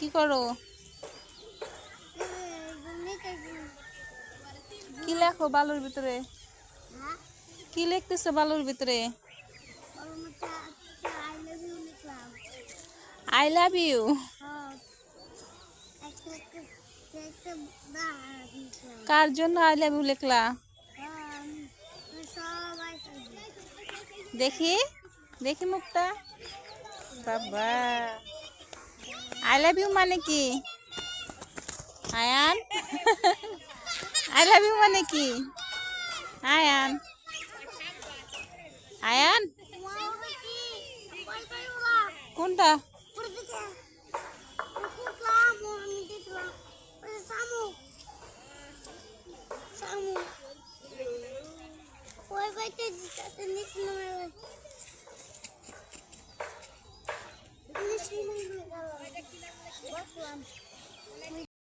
কি করো? কি লেখো বালুর ভিতরে? কি লিখতেছো বালুর ভিতরে? I love you. কার জন্য আই লাভ ইউ লিখলা? দেখি দেখি মুখটা। বাবা, আই লাভ ইউ মানে কি আয়ান? আই লাভ ইউ মানে কি আয়ান? আয়ান কোনটা?